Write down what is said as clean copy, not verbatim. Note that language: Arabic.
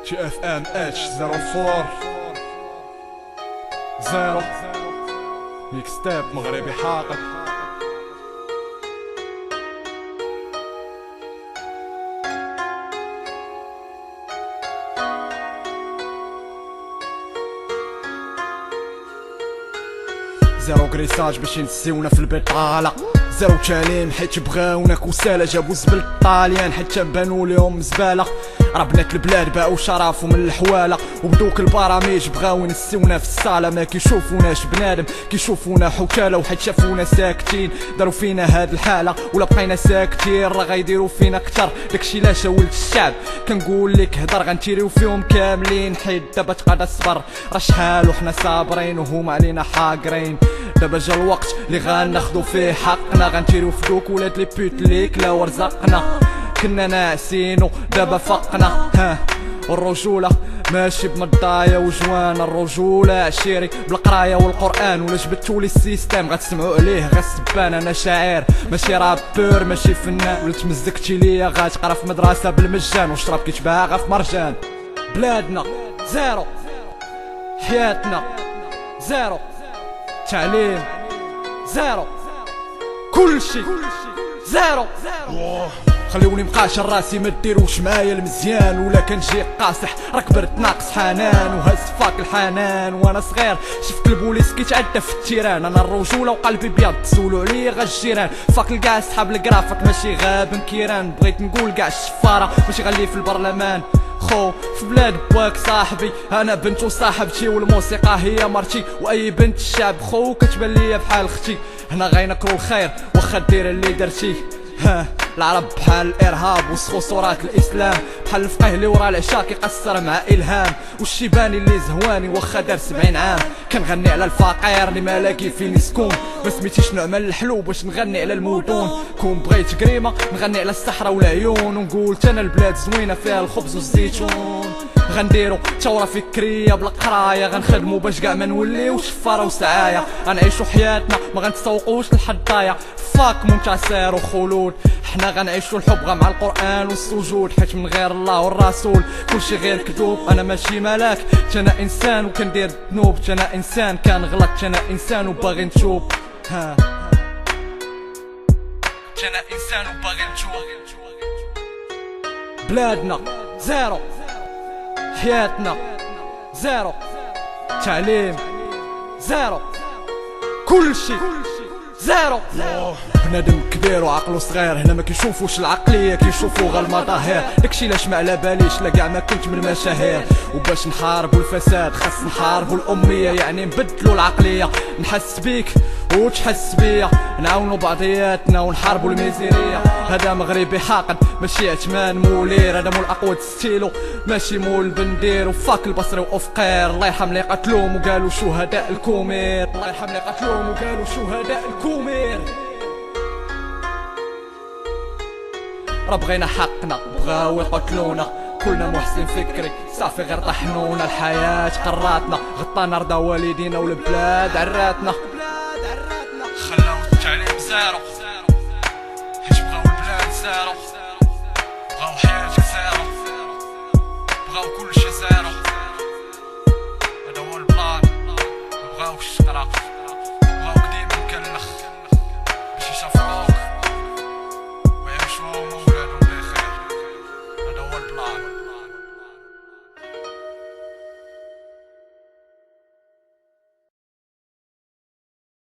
TFMH 04 0 ميكس تيب مغربي حاقد. زيرو كريساج باش ينسيونا في البطالة، زيرو تعليم حيت بغاونا كسالى، جابو زبل الطاليان حيت بانو ليهم زبالة. راه بنات البلاد باعو شرافو من الحوالة، وبدوك البراميج بغاو ينسيونا في الصالة. ما كيشوفوناش بنادم، كيشوفونا حوتالة، وحيت شافونا ساكتين دارو فينا هاد الحالة. ولا بقينا ساكتين راه غيديرو فينا كتر. داكشي لا شاولت الشعب كنقول لك هضر غنتيريو فيهم كاملين، حيت دابا تقعد الصبر. راه شحال وحنا صابرين وهما علينا حاقرين. دابا جا الوقت اللي غناخدو فيه حقنا، غنتيريو في دوك ولاد لي بوت اللي كلاو رزقنا. كنا ناعسين ودابا فقنا، ها الرجولة ماشي بمضايا وجوانا، الرجولة عشيري بالقراية والقرآن. ولا جبدتو لي السيستم غتسمعو عليه غير السبان. انا شاعر ماشي رابور ماشي فنان، ولا تمزكتي ليا غتقرا في مدرسة بالمجان، وشرب كيتباع غا في مرجان. بلادنا زيرو، حياتنا زيرو، تعليم زيرو، كلشي زيرو. خليوني مقاشر راسي ما ديروش معايا المزيان، ولا كنجي قاصح راه كبرت ناقص حنان. وهز فاك الحنان وانا صغير شفت البوليس كيتعدى في التيران. انا الرجوله وقلبي بيض تسولوا عليا غا الجيران. فاك الكاع صحاب الكرافط ماشي غاب مكيران. بغيت نقول كاع الشفاره ماشي غالي في البرلمان. خو في بلاد بواك صاحبي، انا بنت وصاحبتي، والموسيقى هي مرتي، واي بنت الشعب خو كتبان ليا بحال اختي. هنا غينكرو الخير واخا دير اللي درتي. ها العرب بحال الارهاب وسخو صورات الاسلام، بحال الفقيه اللي ورا العشاء كيقصر مع الهام، والشيباني اللي زهواني واخا دار 70 عام. كنغني على الفقير اللي ما لاقي فين يسكن، ما سميتيش نعمل الحلو باش نغني على المدن. كون بغيت كريمه نغني على الصحراء والعيون، ونقول انا البلاد زوينه فيها الخبز والزيتون. غنديرو ثوره فكريه بلا قرايه، غنخدمو باش كاع ما نوليو شفاره وسعايه. غنعيشو حياتنا ما غنتسوقوش للحضايا، فاك منتصر وخلود. حنا غنعيشو الحب غا مع القران والسجود، حيت من غير الله والرسول كلشي غير كذوب. انا ماشي ملاك انا انسان وكندير ذنوب، انا انسان كنغلط، انا انسان وباغي نتوب. ها انا انسان وباغي نتوب. بلادنا زيرو، حياتنا زيرو، تعليم زيرو، كلشي زيرو. بنادم كبير وعقلو صغير، هنا ما كيشوفوش العقليه كيشوفو غير المظاهر. داكشي لاش ما على باليش لا كاع ما كنت من المشاهير. وباش نحاربو الفساد خاص نحاربو الاميه، يعني نبدلو العقليه. نحس بيك وتحس بيا، نعاونو بعضياتنا ونحاربو الميزيريه. هذا مغربي حاقد ماشي عثمان مولير، هذا مول اقوى ستيلو ماشي مول بندير. وفاك البصري وافقير الله يرحم اللي قتلوهم وقالوا شهداء الكومير، الله يرحم اللي قتلوهم وقالوا شهداء الكومير. راه بغينا حقنا بغاو يقتلونا، كلنا محسن فكري صافي غير طحنونا. الحياة قراتنا غطانا رضا والدينا، والبلاد عراتنا. خلاو التعليم زيرو حيت بغاو البلاد زيرو.